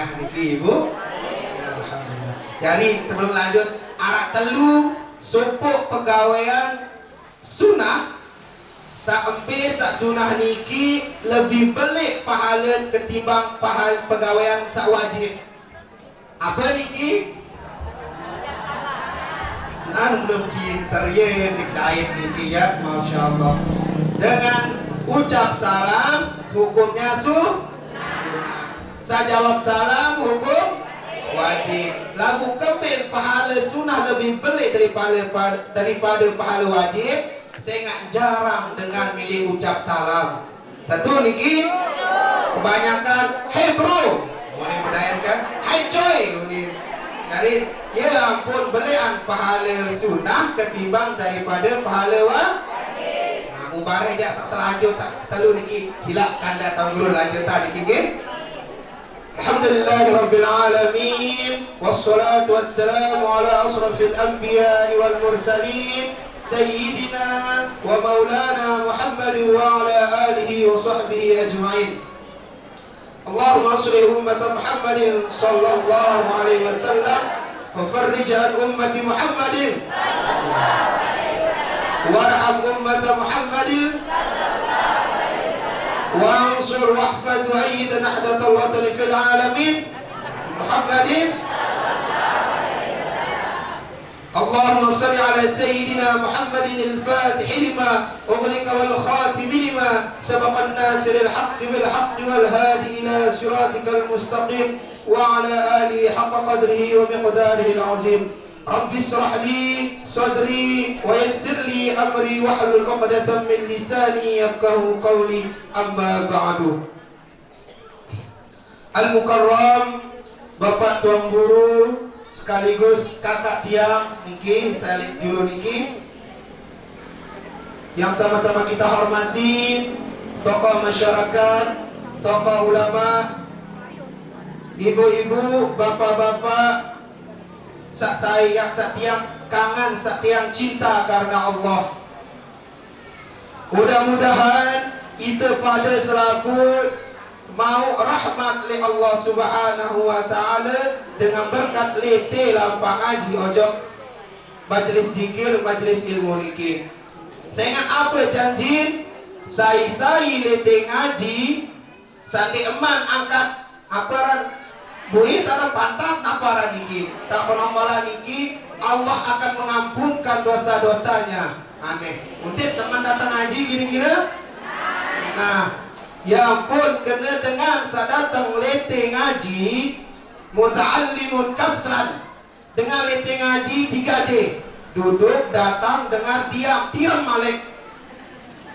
Nah, niki Ibu. Alhamdulillah. Jadi sebelum lanjut, arak telu supuk pegawaian sunah tak empir tak sunah niki lebih belik pahala ketimbang pahala pegawaian tak wajib. Apa niki? Belum pinter ya dikait niki ya, Masya Allah. Dengan ucap salam hukumnya saya jawab salam hukum wajib. Lagu kepil pahala sunnah lebih belik daripada pahala wajib. Saya ingat jarang dengan milih ucap salam. Satu niki kebanyakan hey bro, boleh menayangkan hey coy. Jadi ya ampun belian pahala sunnah ketimbang daripada pahala wajib. Mubarak jak tak selanjut tak telu niki hilap kanda tahun dulu lanjut tadi niki. Alhamdulillahirabbil alamin wassalatu wassalamu ala asrafil anbiya'i wal mursalin sayyidina wa maulana Muhammad wa ala alihi wa sahbihi ajma'in. Allahumma shalli ummata Muhammadin sallallahu alaihi wasallam wa farrij an ummati Muhammadin sallallahu alaihi wasallam warham ummata Muhammadin وانصر واحفظ وأيد نهضة الوطن في العالمين محمد اللهم صل على سيدنا محمد الفاتح لما أغلق والخاتم لما سبق الناصر الحق بالحق والهادي إلى صراطك المستقيم وعلى آله حق قدره ومقداره العظيم. رب اشرح لي صدري ويسر لي أمري واحلل عقدة من لساني يفقهوا قولي أما بعد. Al-Mukarram Bapak Tuan Guru sekaligus kakak tiang niki, saya lihat dulu niki yang sama-sama kita hormati, tokoh masyarakat, tokoh ulama, ibu-ibu, bapak-bapak, sak sayang, sak tiang kangen, sak tiang cinta karena Allah. Mudah-mudahan kita pada selaku mau rahmat li Allah Subhanahu wa taala dengan berkat lete lampang ngaji ojo majlis zikir, majlis ilmu niki. Saya ingat apa janji saya lete ngaji sandi eman angkat apa bui tanah pantat napara niki tak penambalan niki Allah akan mengampunkan dosa-dosanya. Aneh untuk teman datang ngaji gini-gini. Nah ya ampun kena dengan saya datang lete ngaji muta'allimun kasran dengan lete ngaji 3D duduk datang dengar diam malik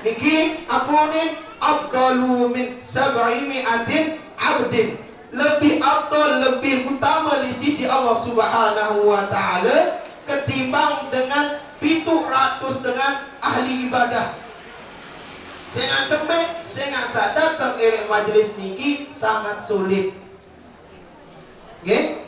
niki apa ni afdalu min 700 abdin lebih afdal lebih utama di sisi Allah Subhanahu wa taala ketimbang dengan 700 dengan ahli ibadah. Jangan tembe, jangan sadar tenggerik majlis niki sangat sulit. Okay?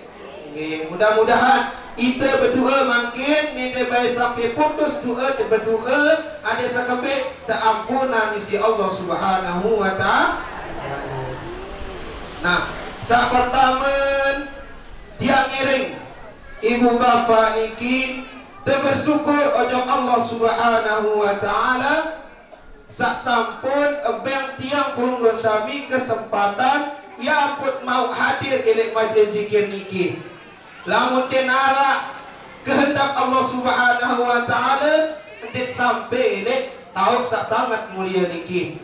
Okay. Mudah-mudahan kita berdua makin ni baik sampai putus doa berdua ada sakabeh terampunan isi Allah Subhanahu wa taala. Nah, sahabat taman tiang ngiring ibu bapa niki bersyukur ojo Allah Subhanahu wa taala sak sampun ebeng tiang kurung bersami kesempatan ya ampun mau hadir di majlis zikir niki. Lamun tenara kehendak Allah Subhanahu wa taala hendak sampai lek tahu sak sangat mulia niki.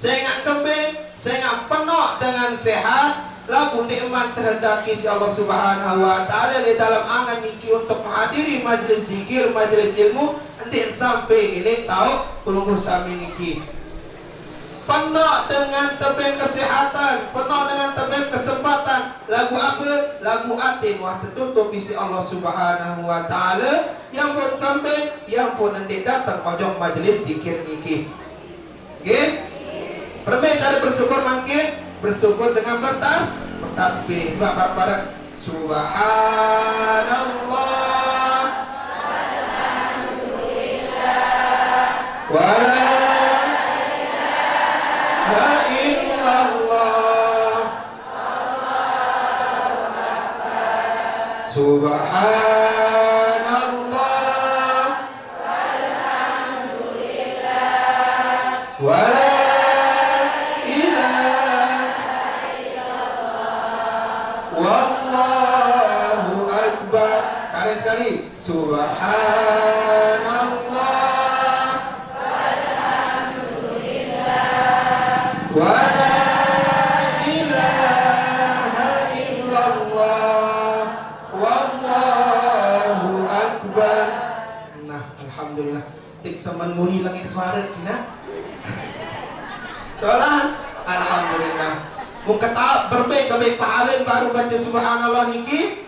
Saya ingat kembali, saya ingat penuh dengan sehat lagu nikmat terhendaki si Allah Subhanahu wa taala di dalam angan niki untuk menghadiri majlis zikir, majlis ilmu hendak sampai lek tahu kulungu sami niki. Penuh dengan tebing kesehatan, penuh dengan tebing kesempatan. Lagu apa? Lagu atin wah tertutup isi Allah Subhanahu wa taala yang pun kembali, yang pun hendak datang ojok majlis zikir niki. Okey? Permit ada bersyukur makin, bersyukur dengan bertasbih. Sebab pada subhanallah wa la ilaha illallah Subhanallah walhamdulillah wala ilaha illallah wallahu akbar. Kali sekali. Subhanallah walhamdulillah wala ilaha illallah wallahu akbar. Nah, alhamdulillah. Dik saman muni langit suara kina. Soalan alhamdulillah. Muka tak berbaik pahalin baru baca subhanallah niki.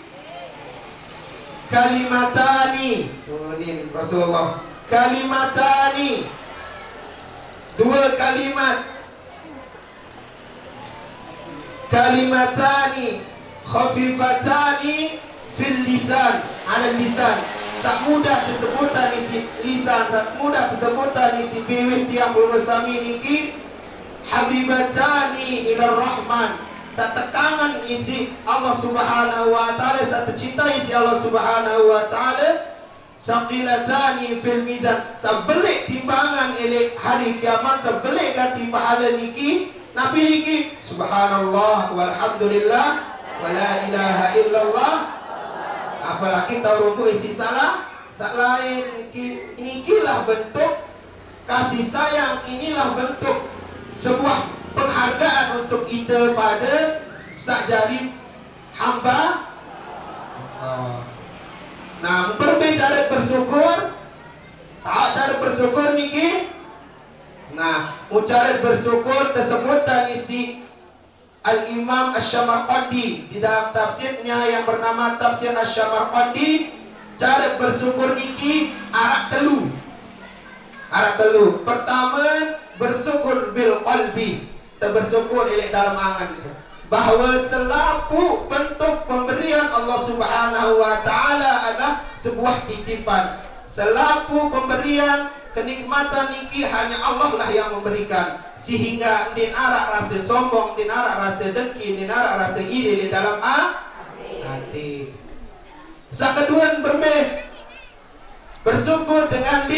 Kalimatani. Ini Rasulullah. Kalimatani. Dua kalimat. Kalimatani khafifatani fil lisan, ala lisan. Tak mudah disebutan isi lisan, tak mudah disebutan isi bibir tiang bersami niki. Habibatani ila rahman. Tak tekangan isi Allah Subhanahu wa taala, tak tercinta isi Allah Subhanahu wa taala. Saqilatani fil mizan. Sebelik timbangan elek hari kiamat, sebelik ganti pahala niki. Nabi niki subhanallah walhamdulillah wala ilaha illallah. Apalagi tahu ruku isi salah lain niki. Inilah bentuk kasih sayang, inilah bentuk sebuah penghargaan untuk kita pada sakjari hamba. Nah, cara bersyukur. Tak cara bersyukur niki. Nah, cara bersyukur tersebut dan isi Al-Imam Asy-Syamarqandi di dalam tafsirnya yang bernama Tafsir Asy-Syamarqandi. Cara bersyukur niki arak telu. Pertama, bersyukur bil qalbi. Bersyukur oleh dalam angan kita bahawa selaku bentuk pemberian Allah Subhanahu wa taala adalah sebuah titipan. Selaku pemberian kenikmatan niki hanya Allah lah yang memberikan, sehingga din arak rasa sombong, din arak rasa dengki, din arak rasa iri di dalam hati. Kedua, bersyukur dengan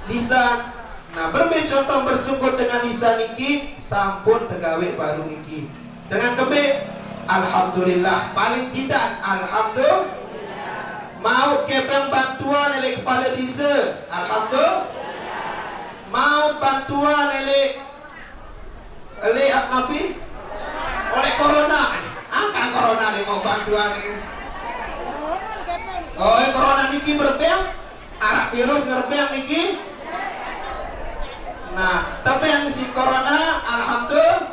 lisan. Nah, contoh bersyukur dengan lisan niki sampun tegawe baru niki. Dengan alhamdulillah, paling tidak alhamdulillah. Mau kepeng bantuan oleh kepala desa, alhamdulillah. Mau bantuan oleh apa oleh corona, angkat corona ni mau bantuan ni. Oh, corona niki berpeng, arak virus berpeng niki. Nah, tapi yang si corona alhamdulillah.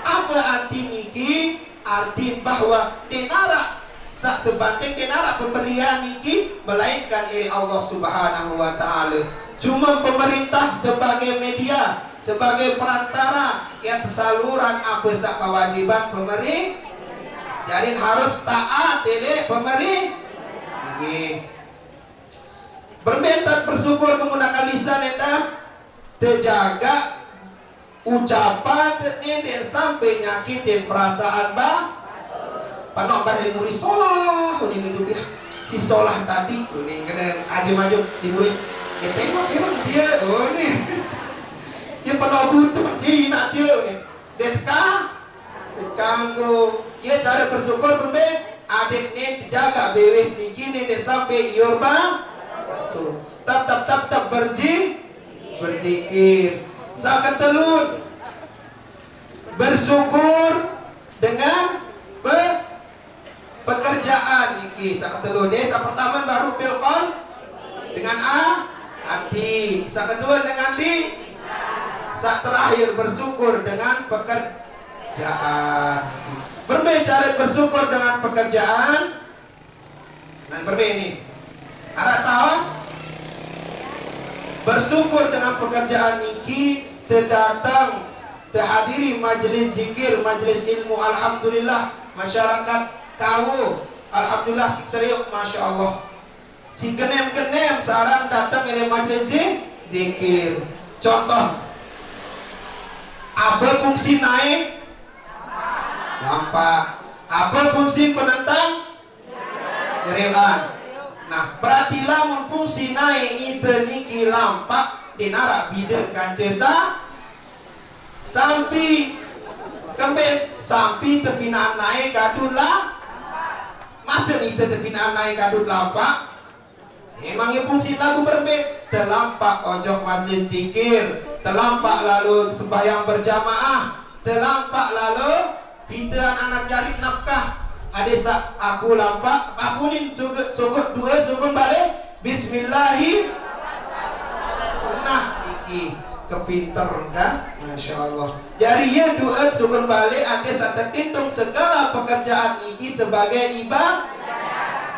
Apa arti niki? Arti bahwa tenara sak sebanding tenara pemberian niki melainkan dari Allah Subhanahu wa taala. Cuma pemerintah sebagai media, sebagai perantara yang saluran apa sak kewajiban pemerintah. Jadi harus taat oleh pemerintah. Niki. Berbentak bersyukur menggunakan lisan endah. Terjaga ucapan ini sampai nyakitin perasaan panok bari murid solah ini hidup ya si solah tadi ini kena aja maju di murid ya tengok dia ini dia panok butuh dia nak dia ini deska kanggo dia cara bersyukur berbeda adik ni terjaga beweh tinggi ni sampai yorba tuh tap berzikir. Sakan telur bersyukur dengan pekerjaan niki. Sakan telur ni sak pertama baru pilkon dengan hati. Sak kedua dengan sak terakhir bersyukur dengan pekerjaan. Berbicara bersyukur dengan pekerjaan. Dan ini ada tahu bersyukur dengan pekerjaan niki terdatang terhadiri majlis zikir, majlis ilmu, alhamdulillah masyarakat kau alhamdulillah serius masya Allah si kenem saran datang ke majlis zikir. Contoh apa fungsi naik lampa, apa fungsi penentang Nyeriuan. Nah, berarti lamun fungsi naik itu niki lampak dinara bideng kancesa sampai kembali sampai terpinaan naik kadut lah masa itu terpinaan naik kadut lampak emangnya fungsi lagu berbeda terlampak ojok majlis zikir terlampak lalu sembahyang berjamaah terlampak lalu kita anak cari nafkah ada sak aku lampak aku ni sugut dua sugun balik bismillahi nah iki kepinter kan Masya Allah jadi ya doa sugun balik ada tak terhitung segala pekerjaan ini sebagai ibadah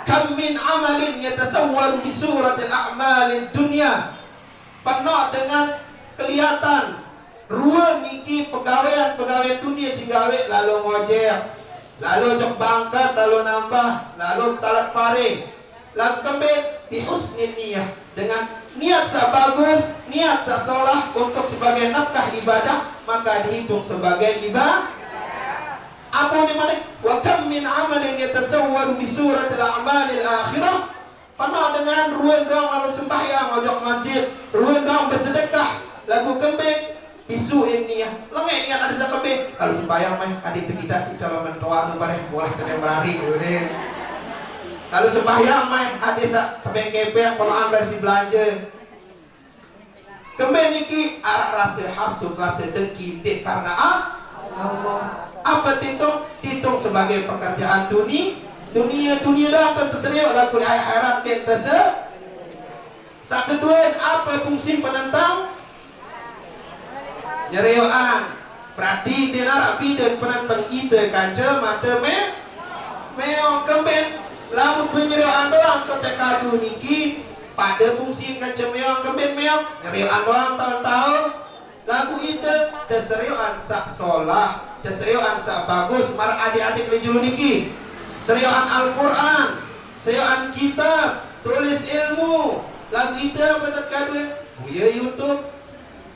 kam min amalin yatasawwaru bi suratil a'malid dunya penuh dengan kelihatan ruang niki pegawaian dunia singgawe lalu ngojek lalu jok bangkat lalu nambah lalu talat pare lalu kembali bi husnin niyah dengan niat sa bagus niat sa solah untuk sebagai nafkah ibadah maka dihitung sebagai ibadah apa ni malik wa kam min amalin yatasawwaru bi suratil a'malil akhirah penuh dengan ruang dong lalu sembahyang ojok masjid ruang dong bersedekah lagu kembali bisu ini ya lengai niat ada zakebe lalu sembahyang mah adik kita si calon mentua nu bareng boleh teh merari geuning lalu sembahyang mah adik sampai kepeng poloan versi belanja kembali niki arak rasa hasud rasa dengki karena Allah apa titung sebagai pekerjaan dunia dah terseriuk laku di akhirat dan sak kedua apa fungsi penentang nyeriuan berarti dia rapi dan penentang ide kanca mata meong kembali lalu penyeriuan doang ketika niki pada fungsi kanca meong kembali meong nyeriuan doang tahun-tahun lagu itu terseriuan sak solah terseriuan sak bagus marah adik-adik lejulu niki seriuan Al-Quran seriuan kitab tulis ilmu lagu itu apa terkadang buya YouTube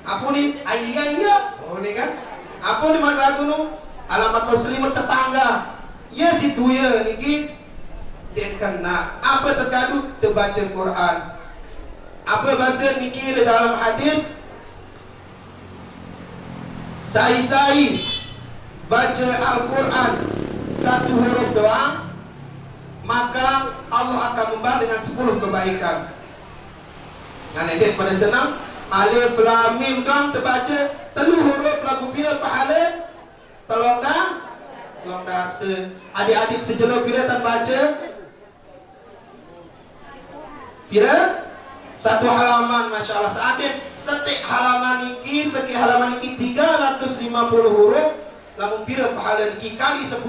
apa ni ayah oh ni kan apa ni mak lagu nu alamat muslimat tetangga ya si tuya niki dia kena apa terkadang terbaca Quran apa bahasa niki dalam hadis sai baca Al-Quran satu huruf doang maka Allah akan membalas dengan 10 kebaikan. Nah ini pada senang alif lam mim doang terbaca telu huruf lagu pira pahala tolong dah adik-adik sejelur pira tan baca pira satu halaman Masya Allah seadin setiap halaman iki 350 huruf lamun pira pahala niki kali 10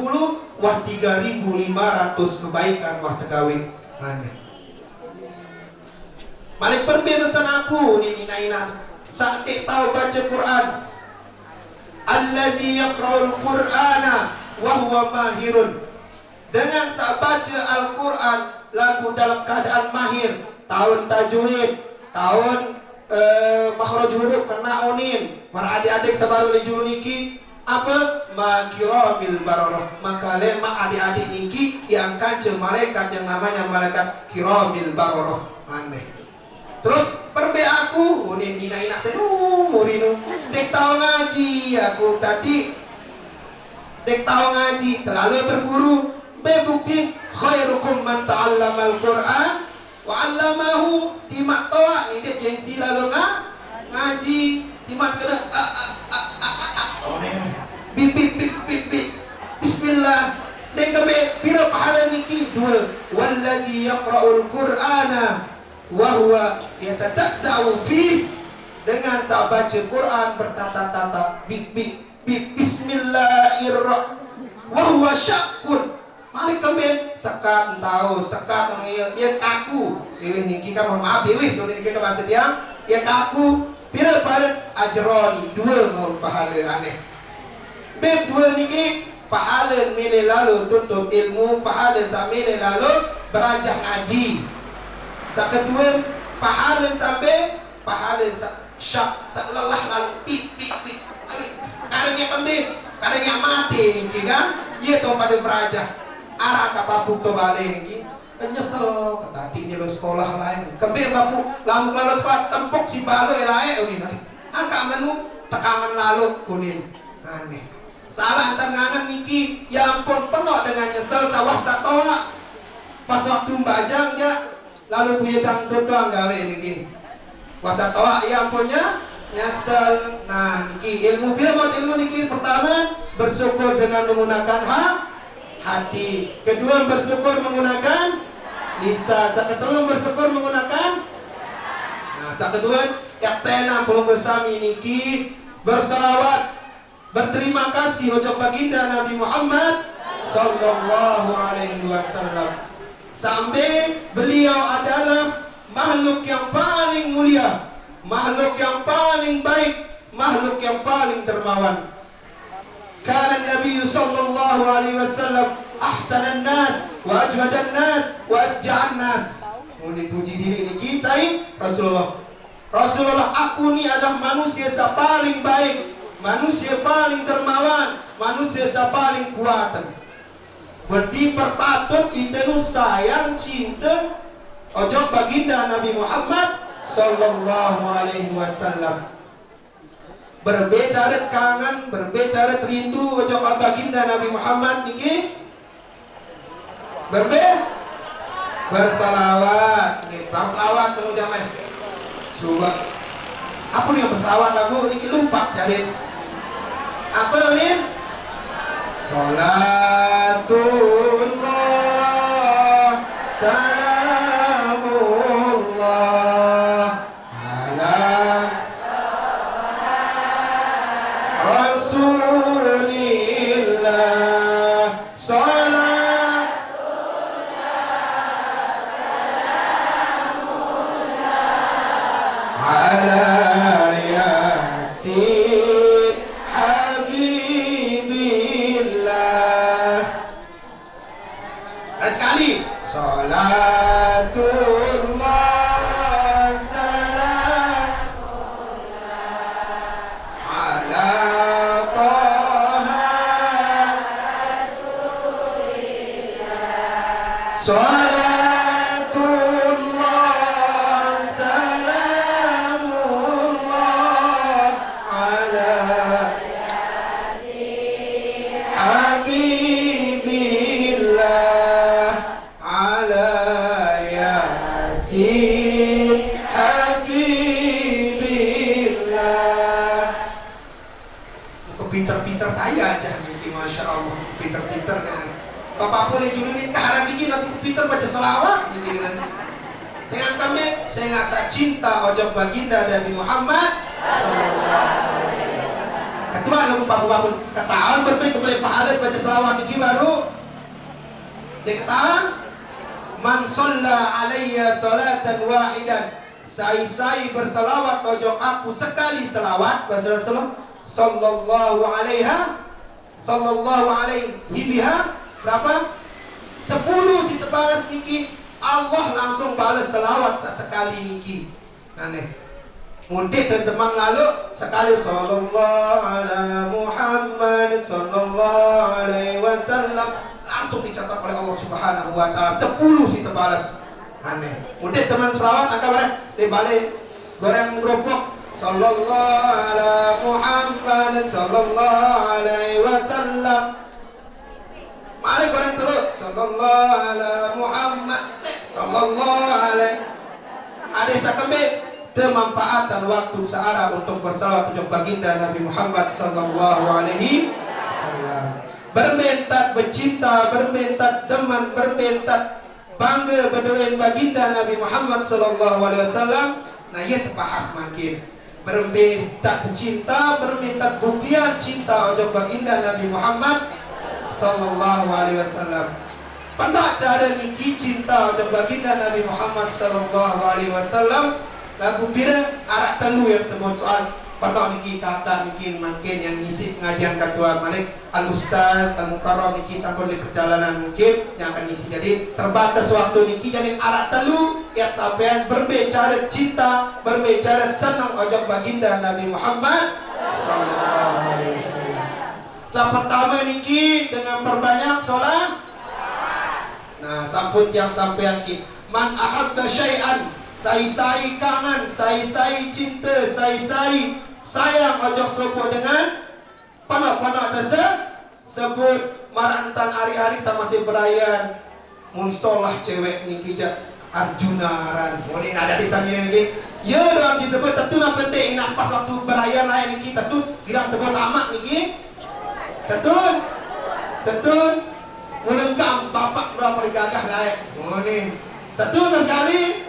wah 3.500 kebaikan wah tegawin aneh malik perbedaan aku ni nainan sampai tahu baca Quran allazi yaqra'ul qur'ana wa huwa mahirun dengan tak baca Al-Quran lagu dalam keadaan mahir tahun tajwid tahun makhraj huruf kena unin para adik-adik sabaru di julu niki apa makiramil bararah maka lema adik-adik niki yang kanca malaikat yang namanya malaikat kiramil bararah aneh terus perbe aku unin dina senu murinu dek tahu ngaji aku tadi dek tahu ngaji terlalu berguru bebukti khairukum man ta'allama al-Quran wa 'allamahu timak tawa ni dek yang silalu ngaji timak kena bip bismillah dan kami pira pahala niki dua wallazi yaqra'ul qur'ana wa huwa yatatazza'u fi dengan tak baca Quran bertata-tata bip bismillahirrahmanirrahim wa huwa syakkun malik kami sekat tahu sekat ya kaku niki kan mohon maaf dewe niki ke bahasa tiang ya kaku pira pahala ajroni dua mau pahala aneh beb dua niki pahala milih lalu tuntut ilmu pahala tak milih lalu berajah ngaji tak kedua pahala sampai pahala syak lelah lalu pip kadangnya pendek kadangnya mati niki kan ia tahu pada berajah arah kapapuk tu balik niki nyesel kata tini lo sekolah lain kebe bapu lamu lalu sekolah tempok si balo elai unin angka menu tekanan lalu kunin aneh salah tangangan niki ya ampun penuh dengan nyesel sawah tak tolak pas waktu mbajang ya lalu punya dangdut doang gawe niki wasa tolak ya ampunnya nyesel. Nah niki ilmu ilmu niki pertama bersyukur dengan menggunakan hati, kedua bersyukur menggunakan lisan, kedua bersyukur menggunakan kedua yaktena pulung bersami niki bersalawat berterima kasih untuk baginda Nabi Muhammad sallallahu alaihi wasallam sampai beliau adalah makhluk yang paling mulia, makhluk yang paling baik, makhluk yang paling dermawan. Kana Nabi sallallahu alaihi wasallam ahsanan nas wa ajwadan nas wa asja'an nas. Muni puji diri ini saya Rasulullah. Rasulullah aku ni adalah manusia yang paling baik, manusia paling dermawan, manusia yang paling kuat. Berarti perpatut kita sayang cinta ojo baginda Nabi Muhammad sallallahu alaihi wasallam. Berbicara kangen, berbicara rindu ojo baginda Nabi Muhammad niki bersalawat, bersalawat pengucapan. Coba apa nih bersalawat lagu niki lupa cari. Apa ini? Salatullah salamullah ala Rasulillah salatullah salamullah ala yasin habibillah. Sekali salatullah salamullah ala taha rasulillah salatullah salamullah ala yasin habibillah ala yasin habibillah. Pinter-pinter saya aja nanti masya Allah pinter-pinter kan. Bapak boleh dulu nih kahara gigi lagu pinter baca selawat jadi kan. Dengan kami saya nggak cinta ojo baginda Nabi Muhammad. Kedua lagu bapak ketahuan berbaik kembali pahala baca selawat gigi baru. Dia ketahuan man shalla alayya salatan wahidan sai bersalawat ojo aku sekali selawat bahasa Rasulullah sallallahu alaihi biha berapa? 10 si tebalas niki Allah langsung balas selawat sekali niki. Aneh. Mudik teman lalu sekali sallallahu ala Muhammad sallallahu alaihi wasallam langsung dicatat oleh Allah Subhanahu wa taala 10 si tebalas. Aneh. Mudik teman selawat angka berapa? Dibalik goreng gerobak sallallahu ala Muhammad sallallahu alaihi wasallam. Mari goreng terus sallallahu ala Muhammad sallallahu alaihi. Ada sakembe kemanfaatan waktu searah untuk bersalawat untuk baginda Nabi Muhammad sallallahu alaihi wasallam. Bermentat bercinta, bermentat deman, bermentat bangga berdoain baginda Nabi Muhammad sallallahu alaihi wasallam. Nah, ia terbahas makin berminta cinta, berminta buktian cinta untuk baginda Nabi Muhammad sallallahu alaihi wasallam. Pernah cara niki cinta untuk baginda Nabi Muhammad sallallahu alaihi wasallam lagu pira arak telu yang sebut soal pernah niki kakak niki makin yang ngisi pengajian ketua Malik Al-Ustaz Al-Mukarram niki sampun di perjalanan mungkin yang akan ngisi jadi terbatas waktu niki jadi arak telu ya sampean berbicara cinta berbicara senang ojok baginda Nabi Muhammad sallallahu alaihi wasallam. Yang pertama niki dengan perbanyak sholat Nah, sampun yang sampai ki man ahabba syai'an, sai kangen, sai cinta, sai sayang ojo sebut dengan panak tersebut marantan hari-hari sama si berayan munsolah cewek ni kijak Arjuna ran. Ini ada di sana ni. Ya orang disebut tentu nak penting nak pas waktu berayan lain ni tentu kira sebut amak ni. Tentu Mulengkam bapak berapa digagah lain. Oh ni. Tentu sekali.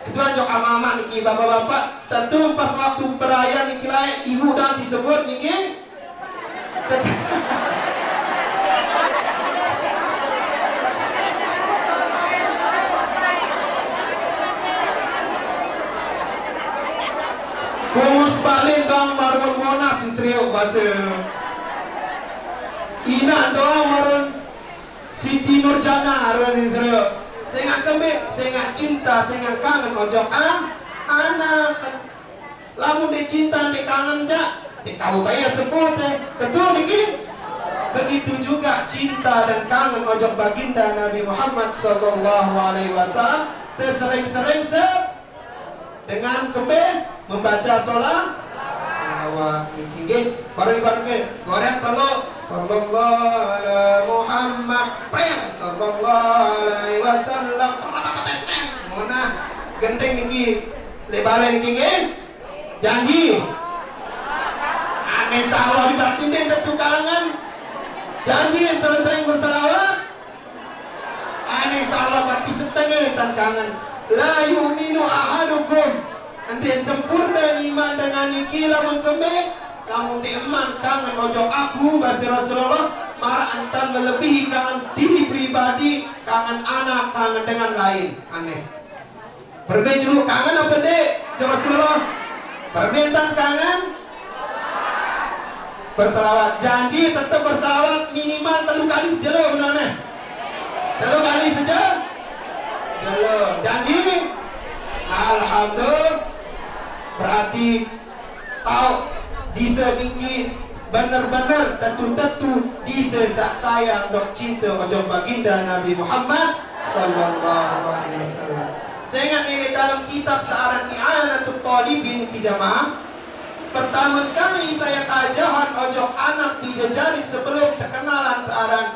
Ketua jok ama-ama niki bapak-bapak. Tentu pas waktu perayaan niki lain ibu dan si sebut niki. Kumus balik dong marun monas serius bahasa. Ina doang marun Siti Nurjana harus serius. Saya kembali, saya cinta, saya kangen ojok anak. Lamun dia cinta, dia kangen jak. Dia tahu bayar sebut betul niki. Begitu juga cinta dan kangen ojok baginda Nabi Muhammad sallallahu alaihi wasallam. Tersering-sering dengan kembali membaca sholat. Awak niki baru goreng telur sallallahu alaihi Muhammad sallallahu alaihi wasallam. Mana genteng niki lebale niki janji aneh salah berarti dia tentu kangen janji sering-sering berselawat aneh salah berarti setengah tan kangen la yu'minu ahadukum nanti sempurna iman dengan niki lamun kembali kamu diiman kangen ojo aku bahasa Rasulullah marah antar melebihi kangen diri pribadi kangen anak kangen dengan lain aneh berbeda dulu kangen apa dek Rasulullah permintaan kangen berselawat janji tetap berselawat minimal 3 kali saja benar 3 kali saja janji alhamdulillah berarti tahu disedikit benar-benar tentu bisa tak sayang dok cinta pada baginda Nabi Muhammad sallallahu alaihi wasallam. Saya ingat ini dalam kitab Searan I'anatul Talibin di jamaah pertama kali saya kajahan ojok anak dijajari sebelum terkenalan searan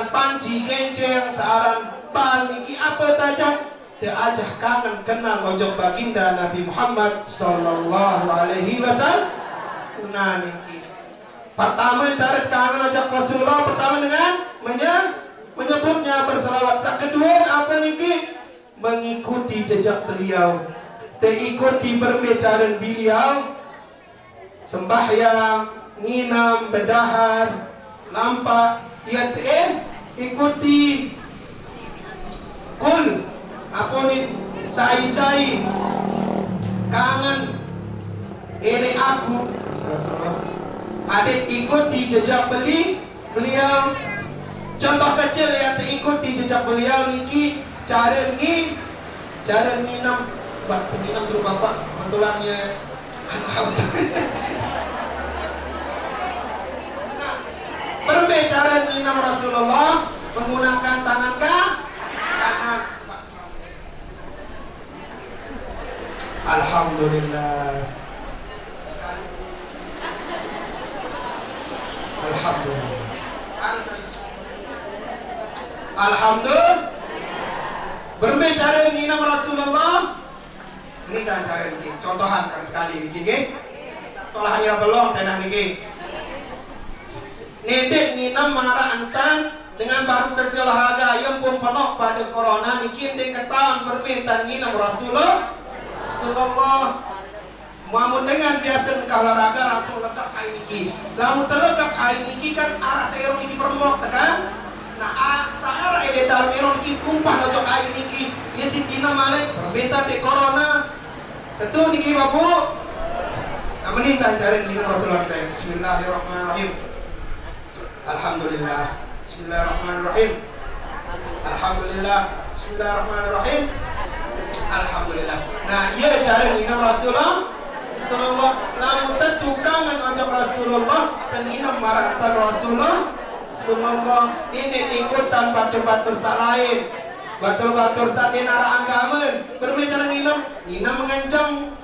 panci genceng searan bal niki apa tajam diajah kangen kenal ojok baginda Nabi Muhammad sallallahu alaihi wasallam. Nah niki pertama tarik kangen ojok Rasulullah pertama dengan menyebutnya berselawat. Kedua apa niki mengikuti jejak beliau, terikuti perbicaraan beliau, sembahyang, nginam, berdahar, lampak, dia ikuti kul apa ni sai kangen ele aku adik ikuti jejak beliau. Contoh kecil yang terikuti jejak beliau niki cara nginam nginam dulu bapak mentulangnya haus. Nah, berbicara nginam Rasulullah menggunakan tangan kanan. Alhamdulillah. Alhamdulillah. Berbicara nginam Rasulullah ini kan cara ini contohan kan sekali ini solah hanya belum tenang ini nedik nginam marah antan dengan baru sesi olahraga yang pun penuh pada corona nikin dia ketahuan permintaan nginam Rasulullah mamun dengan biasa olahraga Rasul letak kain niki lamun terletak kain niki kan arah saya niki permok tekan. Nah, sekarang ini dalam erong ini kumpah untuk kain ini. Ia si tina malik berbeda di corona. Tentu niki bapu. Nah, menintah cari ini Rasulullah kita. Bismillahirrahmanirrahim. Alhamdulillah. Bismillahirrahmanirrahim. Alhamdulillah. Bismillahirrahmanirrahim. Alhamdulillah. Nah, ia cari ini Rasulullah. Namun tentu kangen untuk Rasulullah dan ini marah Rasulullah Rasulullah ini ikutan batur-batur salain, batur-batur satinara agamen berbicara nginam mengancam.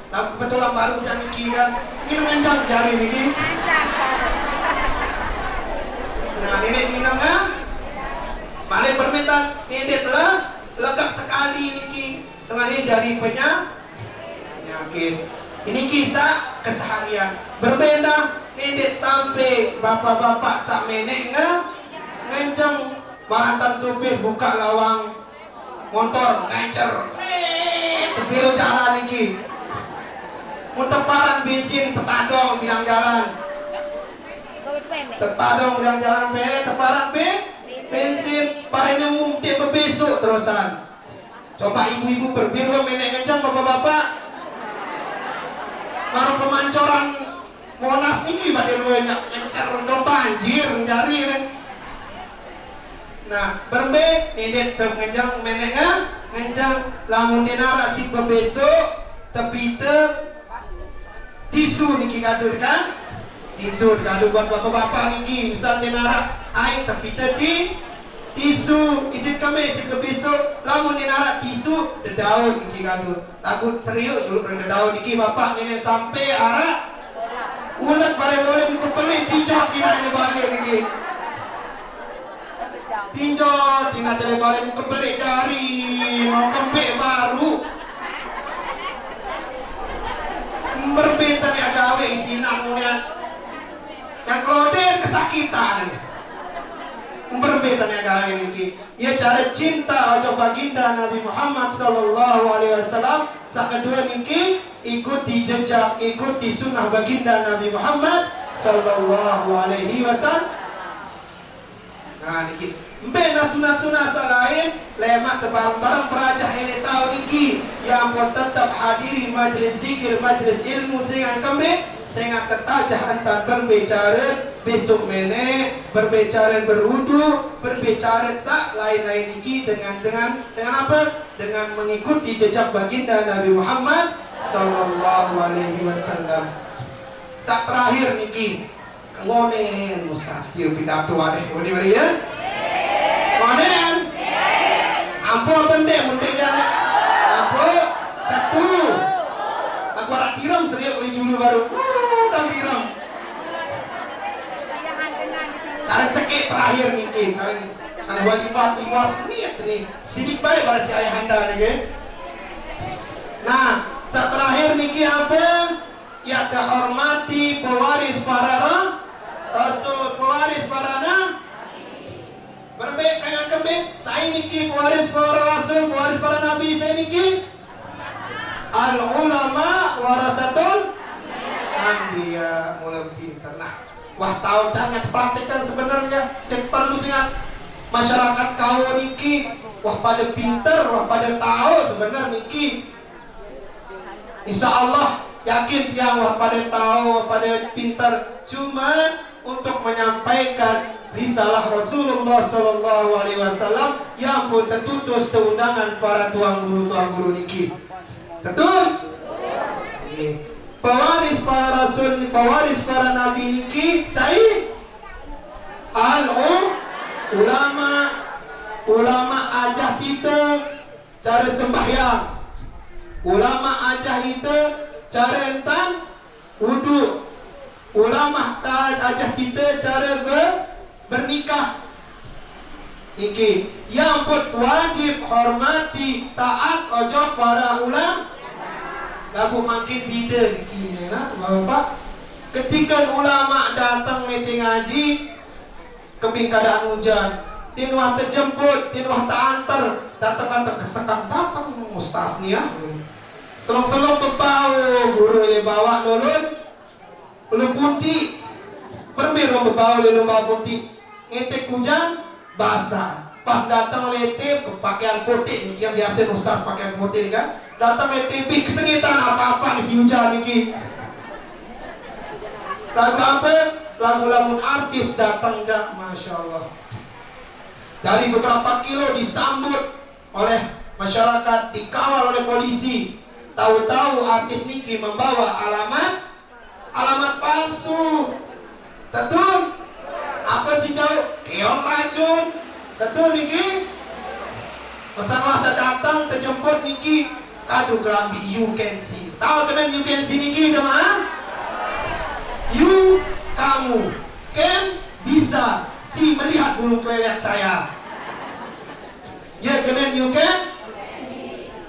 Tapi betul lah baru jangan kan ini mengancam jari ini. Nah ini nginam kan malah permintaan ini telah legak sekali niki dengan ini jari penyakit. Ini kita keseharian berbeda. Ini sampai bapak-bapak sak menek ngenceng barantan supir buka lawang motor ngecer tepiru jalan niki munteparan bensin tetadong bilang jalan pendek teparan bensin parahnya mungkin bebesuk terusan. Coba ibu-ibu berbiru menek ngenceng bapak-bapak baru pemancoran Monas niki badai banyak encer banjir mencari kan. Nah berbe ini ngenceng menek ngenceng lamun dinara si bebesuk tapi tisu niki kado kan tisu kado buat bapak-bapak niki misal dinara air tapi di tisu isit kami isit besok lamun dinara tisu daun niki kado takut serius dulu renda daun niki bapak ini sampai arah ulat bareng-bareng kepelih tinjau kina ini balik niki tinjau tina bareng kepelih jari mau kembek baru berbeda nih agawe isinan mulian yang kloder kesakitan berbeda nih agawe niki ya cara cinta ojo baginda Nabi Muhammad sallallahu alaihi wasallam sakadua niki ikuti jejak ikuti sunnah baginda Nabi Muhammad sallallahu alaihi wasallam. Nah niki mbena sunah-sunah lain lemak barang-barang perajah ele tahu niki yang pun tetap hadiri majlis zikir majlis ilmu sehingga kami sehingga ketajah antar berbicara besok mene berbicara berwudu berbicara sak lain-lain niki dengan apa dengan mengikuti jejak baginda Nabi Muhammad sallallahu alaihi wasallam. Sak terakhir niki ngonen mustahil pidato ade mari ya ngonen ampun pendek mundek jana ampun tatu aku arah tiram serius beli dulu baru dan tiram kalian sekit terakhir niki kalian wajibah niat nih sidik baik pada si ayah anda nih. Nah saat terakhir niki apa ya kehormati pewaris para rasul pewaris para nabi berbaik dengan kembing saya niki pewaris para rasul pewaris para nabi saya niki al ulama warasatul anbiya mulai pintar. Nah wah tahu jangan praktekkan sebenarnya dan perlu sangat masyarakat kau niki wah pada pintar wah pada tahu sebenarnya niki insya Allah yakin yang pada tahu pada pintar cuma untuk menyampaikan risalah Rasulullah sallallahu alaihi wasallam yang pun tertutus undangan para tuan guru niki. Betul? Pewaris para rasul, pewaris para nabi niki saya ulama ajah kita cara sembahyang. Ulama ajah kita cara entan wudu. Ulama ajah kita cara bernikah. Niki yang pun wajib hormati taat ojo para ulama. Lagu makin bida niki nah Bapak. Ketika ulama datang meeting ngaji keping keadaan hujan, tinuah terjemput, tinuah terantar, datang kesekam datang ustaz nih ya. Tolong berbau guru ele bawa ulu putih berbiru berbau ulu bawa putih ngetek hujan basah pas datang letip pakaian putih yang biasa ustaz pakaian putih kan datang letip kesengitan apa-apa di hujan ini lagu apa lagu-lagu artis datang gak Masya Allah dari beberapa kilo disambut oleh masyarakat dikawal oleh polisi tahu-tahu artis Niki membawa alamat palsu. Betul? Apa sih kau? Keong racun. Betul niki? Pesan masa datang terjemput niki. Aduh kelambi you can see. Tahu kena you can see niki jemaah? You kamu can bisa si melihat bulu kelelek saya. Ya kena you can.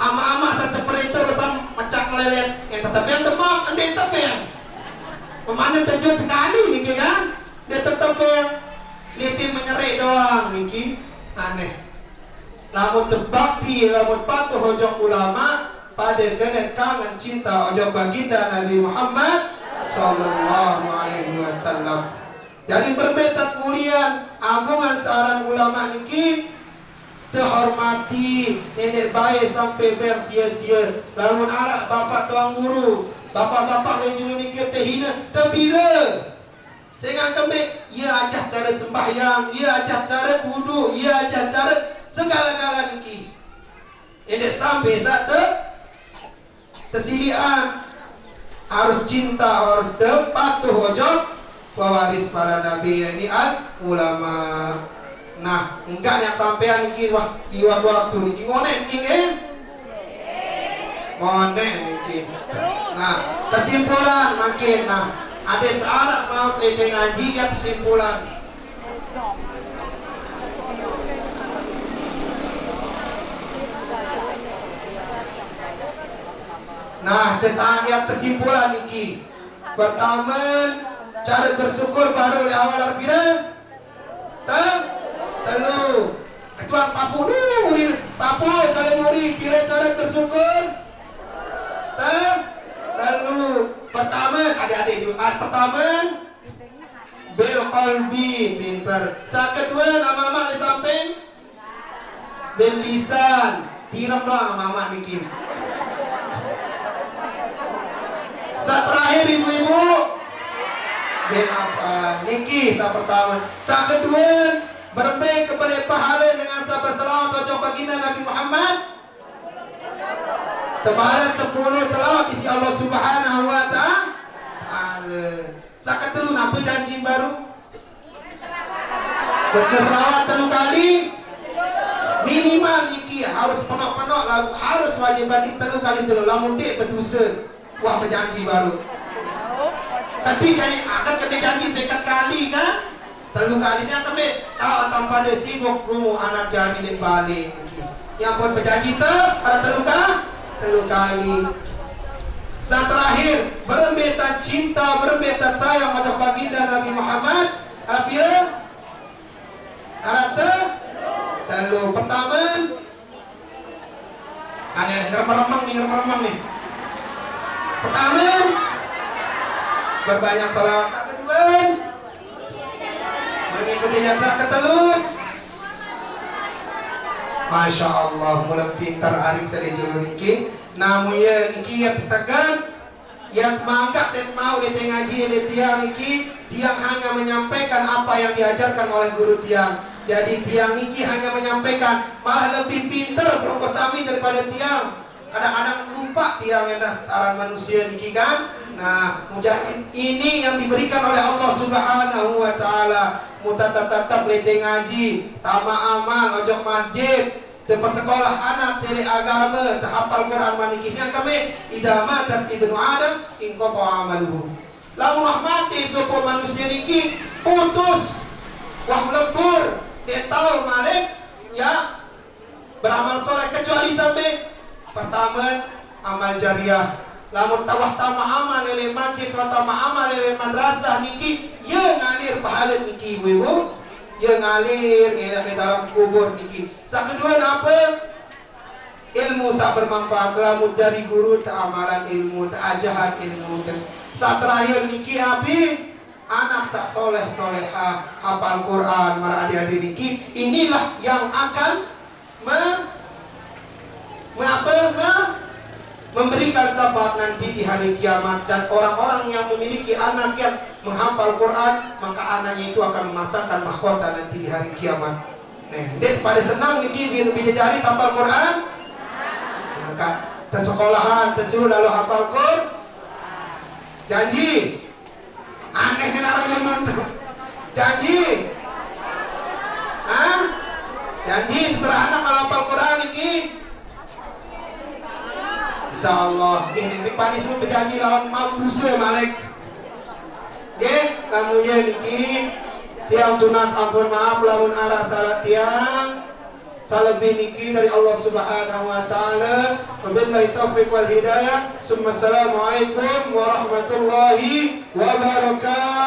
Ama-ama satu perintah pesan macam meleleh. Yang tetap yang demam, anda tetap yang pemanen terjun sekali niki kan? Dia tetap yang liatin menyerik doang niki. Aneh. Lamun terbakti, lamun patuh ojok ulama pada kena kangen cinta ojok baginda Nabi Muhammad sallallahu alaihi wasallam. Jadi berbetat mulian agungan seorang ulama niki terhormati nenek baik sampai bersia-sia. Lamun anak bapak tuang guru, bapak-bapak yang dulu ni kita hina, terbila. Tengah kami, ia ajar cara sembahyang, ia ajar cara wuduk, ia ajar cara segala-gala niki. Ini sampai satu tersilian harus cinta, harus patuh ojok pewaris para nabi ini ulama. Nah, enggak yang sampean iki di waktu niki ngonek niki ngonek niki. Nah, kesimpulan makin ada seorang mau teliti ngaji ya kesimpulan. Nah, ayat kesimpulan niki. Pertama, cara bersyukur baru di awal arpira. Telu ketuan papu murid papu kalau murid kira cara bersyukur telu pertama adik-adik Jumat pertama bil qalbi pinter. Sa kedua nama mak di samping bil lisan tiram doang mama bikin. Sa terakhir ibu-ibu bil apa niki sa pertama. Sa kedua berbaik kepada pahala dengan sabar selawat wajah baginda Nabi Muhammad. Tebalan 10 selawat isi Allah Subhanahu wa ta'ala. Sakat dulu apa janji baru? Berselawat 3 kali. Minimal niki harus penok-penok lagu, harus wajib bagi 3 kali dulu. Lamun dik berdosa. Wah berjanji baru. Ketika akan kena janji sekat kali kan? 3 kalinya sampai tahu tanpa ada sibuk rumu anak jadi di balik. Yang pun berjanji ada 3 kali. Saat terakhir berembetan cinta, berembetan sayang pada baginda Nabi Muhammad. Akhirnya ada telu pertama. Aneh ngeremang nih. Pertama berbanyak salawat. Kedua mengikuti nyata ketelut. Masya Allah, mulai pintar arik saya juru niki. Namun ya niki yang tetekan, yang mangkat dan mau di ngaji di tiang niki, tiang hanya menyampaikan apa yang diajarkan oleh guru tiang. Jadi tiang niki hanya menyampaikan, malah lebih pintar proposami daripada tiang. Kadang-kadang lupa tiang yang saran manusia niki kan. Nah, mujahid ini yang diberikan oleh Allah Subhanahu wa taala. Mutatatap lete ngaji, tama amal, ojok masjid, tempat sekolah anak, tele agama, tahapal Quran manikisnya kami idama dan ibnu Adam in qata amaluhu. Lamun mati sopo manusia niki putus wah lembur, dia tahu malik ya beramal soleh kecuali sampai pertama amal jariah. Lamun tawah tama amal lele masjid, tama amal lele madrasah niki, ya ngalir pahala niki ibu, ya ngalir di dalam kubur niki. Sa kedua apa? Ilmu sa bermanfaat. Lamun dari guru amalan ilmu, ajahan ilmu. Sa terakhir niki abi anak sa soleh soleha hafal Quran marah adik-adik niki. Inilah yang akan memberikan syafaat nanti di hari kiamat. Dan orang-orang yang memiliki anak yang menghafal Quran, maka anaknya itu akan memasangkan mahkota nanti di hari kiamat. Dek pada senang niki bisa cari hafal Quran, maka tersekolahan tersuruh lalu hafal Quran. Janji aneh janji Janji terserah anak kalau hafal Quran ini. Insyaallah ini panis pun berjanji lawan mau dosa Malik. Nggih, kamu ya niki tiang tunas ampun maaf lamun arah salah tiang. Salebih niki dari Allah Subhanahu wa taala. Wabillahi taufiq wal hidayah. Assalamualaikum warahmatullahi wabarakatuh.